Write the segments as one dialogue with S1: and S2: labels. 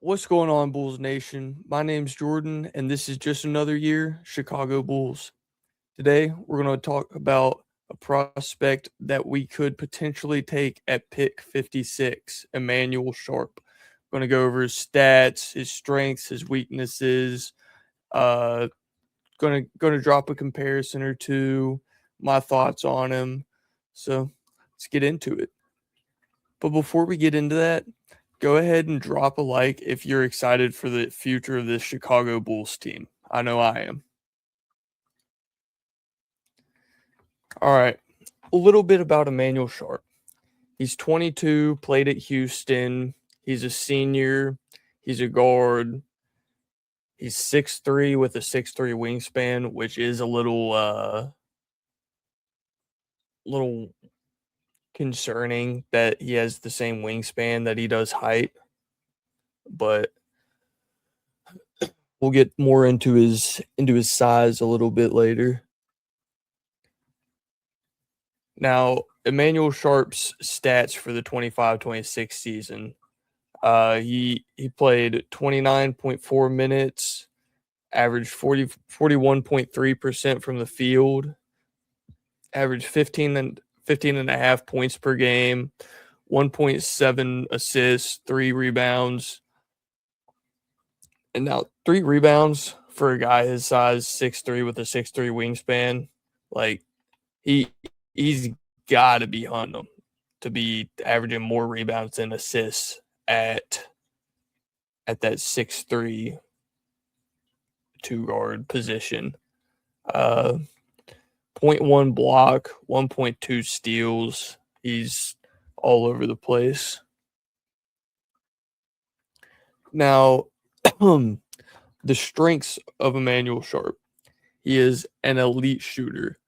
S1: What's going on, Bulls Nation? My name's Jordan, and this is just another year, Chicago Bulls. Today, we're going to talk about a prospect that we could potentially take at pick 56, Emanuel Sharp. We're going to go over his stats, his strengths, his weaknesses. Uh, going to drop a comparison or two, my thoughts on him. So let's get into it. But before we get into that, go ahead and drop a like if you're excited for the future of this Chicago Bulls team. I know I am. All right. A little bit about Emanuel Sharp. He's 22, played at Houston. He's a senior. He's a guard. He's 6'3" with a 6'3" wingspan, which is a little concerning that he has the same wingspan that he does height. But we'll get more into his size a little bit later. Now, Emanuel Sharp's stats for the 25-26 season. He played 29.4 minutes, averaged 41.3% from the field, averaged 15 and a half points per game, 1.7 assists, 3 rebounds. And now 3 rebounds for a guy his size, 6'3" with a 6'3" wingspan, like he's got to be hunting them to be averaging more rebounds than assists at that 6'3" two guard position. 0.1 block, 1.2 steals. He's all over the place. Now, the strengths of Emanuel Sharp. He is an elite shooter.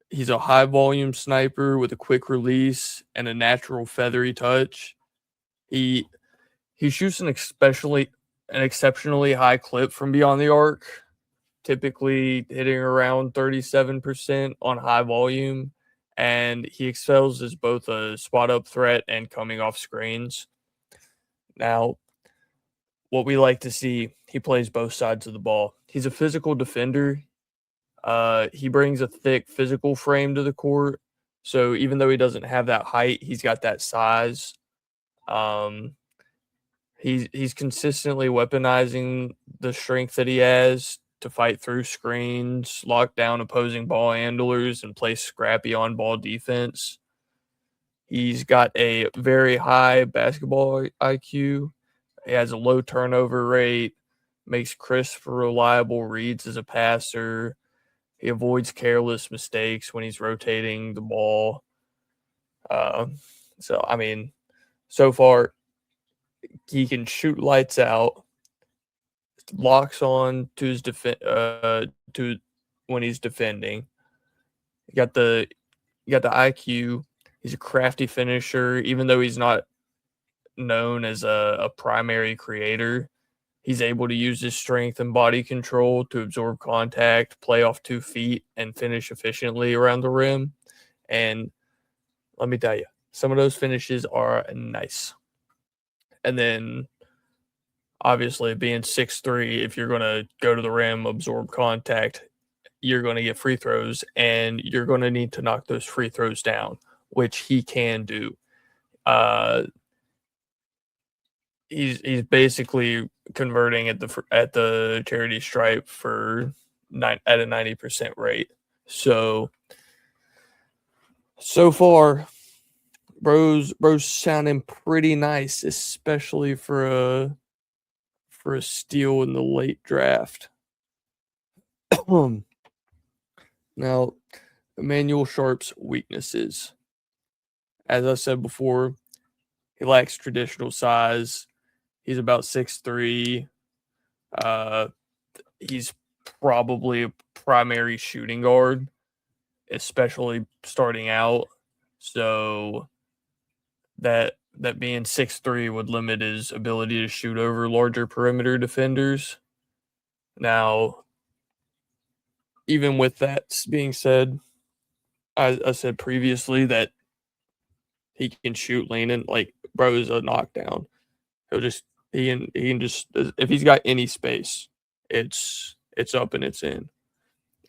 S1: He's a high volume sniper with a quick release and a natural feathery touch. He shoots an exceptionally high clip from beyond the arc, typically hitting around 37% on high volume, and he excels as both a spot up threat and coming off screens. Now, what we like to see, he plays both sides of the ball. He's a physical defender. He brings a thick physical frame to the court. So even though he doesn't have that height, he's got that size. He's consistently weaponizing the strength that he has to fight through screens, lock down opposing ball handlers, and play scrappy on-ball defense. He's got a very high basketball IQ. He has a low turnover rate, makes crisp, reliable reads as a passer. He avoids careless mistakes when he's rotating the ball. So far, he can shoot lights out, locks on to his to when he's defending. You got the IQ. He's a crafty finisher, even though he's not known as a primary creator. He's able to use his strength and body control to absorb contact, play off 2 feet, and finish efficiently around the rim. And let me tell you, some of those finishes are nice. And then, obviously, being 6'3", if you're going to go to the rim, absorb contact, you're going to get free throws, and you're going to need to knock those free throws down, which he can do. He's basically converting at the charity stripe at a 90% rate. So far, bro's sounding pretty nice, especially for a steal in the late draft. Now, Emanuel Sharp's weaknesses. As I said before, he lacks traditional size. He's about 6'3". He's probably a primary shooting guard, especially starting out. So that being 6'3" would limit his ability to shoot over larger perimeter defenders. Now, even with that being said, I said previously that he can shoot leaning. Like, bro is a knockdown. He'll just He can just, if he's got any space, it's up and it's in.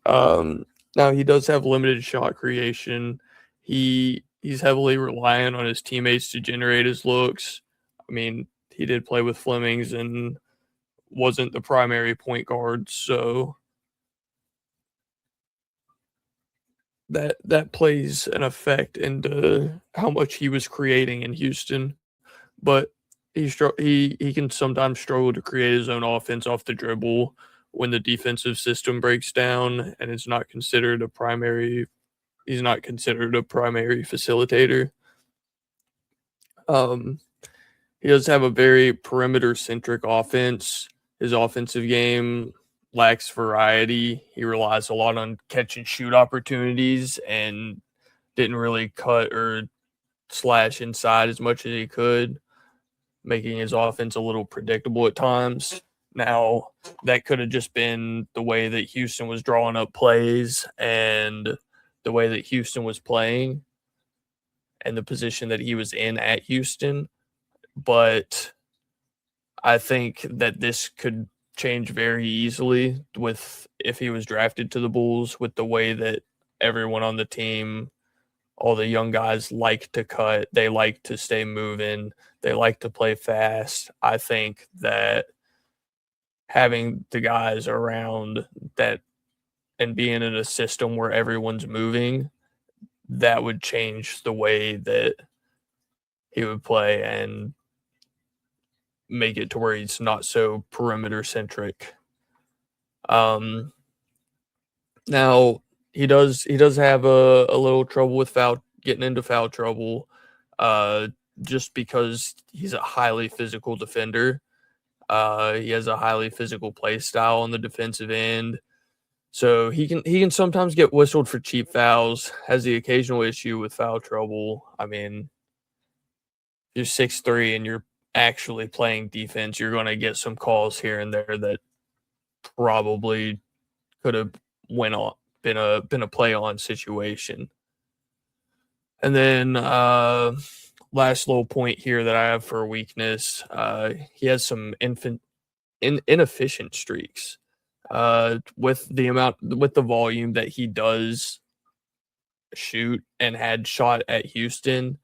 S1: Now he does have limited shot creation. He's heavily reliant on his teammates to generate his looks. I mean, he did play with Flemings and wasn't the primary point guard, so that plays an effect into how much he was creating in Houston. But he can sometimes struggle to create his own offense off the dribble when the defensive system breaks down and it's not considered a primary. He's not considered a primary facilitator. Um, he does have a very perimeter centric offense. His offensive game lacks variety. He relies a lot on catch and shoot opportunities and didn't really cut or slash inside as much as he could, making his offense a little predictable at times. Now, that could have just been the way that Houston was drawing up plays and the way that Houston was playing and the position that he was in at Houston. But I think that this could change very easily with if he was drafted to the Bulls, with the way that everyone on the team, all the young guys like to cut, they like to stay moving, they like to play fast. I think that having the guys around that and being in a system where everyone's moving, that would change the way that he would play and make it to where he's not so perimeter centric. Now he does have a little trouble with getting into foul trouble, just because he's a highly physical defender. He has a highly physical play style on the defensive end. So he can sometimes get whistled for cheap fouls, has the occasional issue with foul trouble. I mean, you're 6'3" and you're actually playing defense, you're going to get some calls here and there that probably could have been a play on situation. And then last little point here that I have for weakness, he has some inefficient streaks. With the volume that he does shoot and had shot at Houston,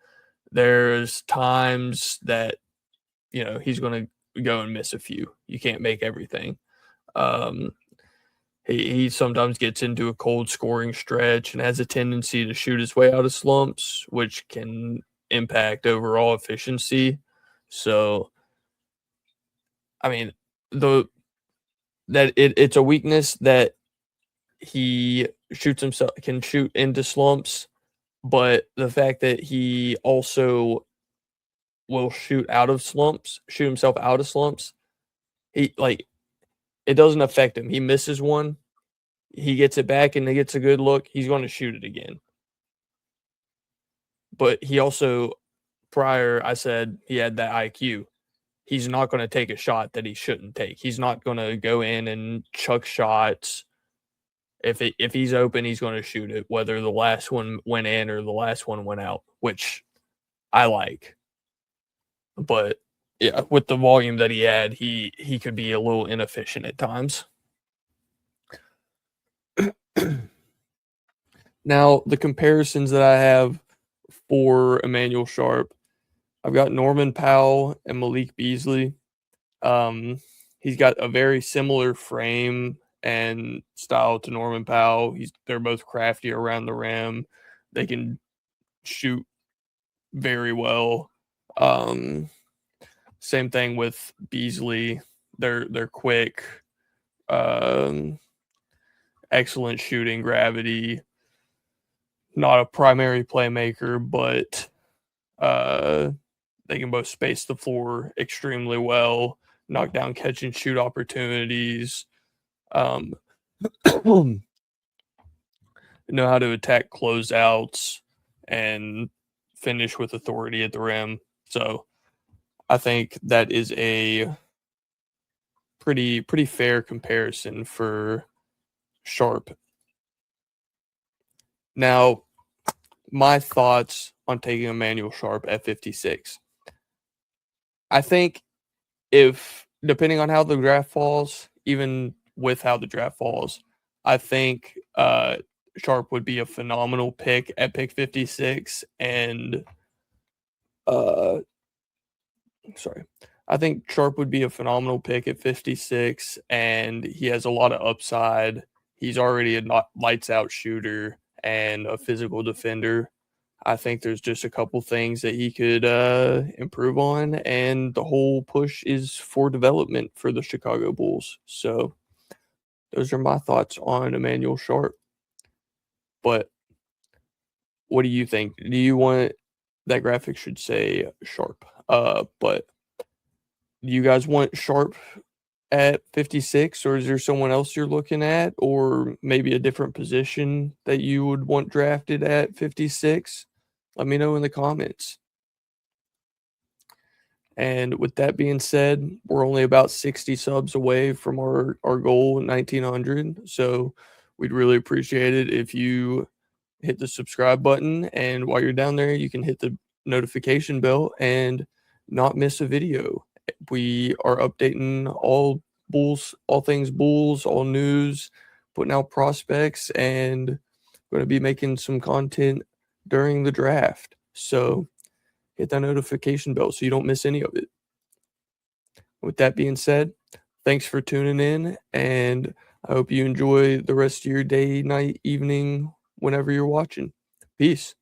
S1: there's times that he's going to go and miss a few. You can't make everything. He sometimes gets into a cold scoring stretch and has a tendency to shoot his way out of slumps, which can impact overall efficiency. So, I mean, it's a weakness that he can shoot into slumps, but the fact that he also will shoot himself out of slumps, it doesn't affect him. He misses one, he gets it back and he gets a good look, he's going to shoot it again. But he also, prior, I said he had that IQ. He's not going to take a shot that he shouldn't take. He's not going to go in and chuck shots. If he's open, he's going to shoot it, whether the last one went in or the last one went out, which I like. But yeah, with the volume that he had, he could be a little inefficient at times. Now, the comparisons that I have for Emanuel Sharp, I've got Norman Powell and Malik Beasley. He's got a very similar frame and style to Norman Powell. They're both crafty around the rim. They can shoot very well. Same thing with Beasley. They're quick. Excellent shooting gravity. Not a primary playmaker, but they can both space the floor extremely well, knock down catch and shoot opportunities, know how to attack closeouts and finish with authority at the rim. So I think that is a pretty fair comparison for Sharp. Now, my thoughts on taking Emanuel Sharp at 56. I think if depending on how the draft falls, even with how the draft falls, I think Sharp would be a phenomenal pick at pick 56, and uh, sorry, I think Sharp would be a phenomenal pick at 56, and he has a lot of upside. He's already a lights out shooter and a physical defender. I think there's just a couple things that he could improve on, and the whole push is for development for the Chicago Bulls. So those are my thoughts on Emanuel Sharp. But what do you think? Do you want that graphic should say Sharp? But do you guys want Sharp at 56, or is there someone else you're looking at, or maybe a different position that you would want drafted at 56? Let me know in the comments. And with that being said, we're only about 60 subs away from our goal, 1900. So we'd really appreciate it if you hit the subscribe button. And while you're down there, you can hit the notification bell and not miss a video. We are updating all Bulls, all things Bulls, all news, putting out prospects, and going to be making some content during the draft. So hit that notification bell so you don't miss any of it. With that being said, thanks for tuning in, and I hope you enjoy the rest of your day, night, evening, whenever you're watching. Peace.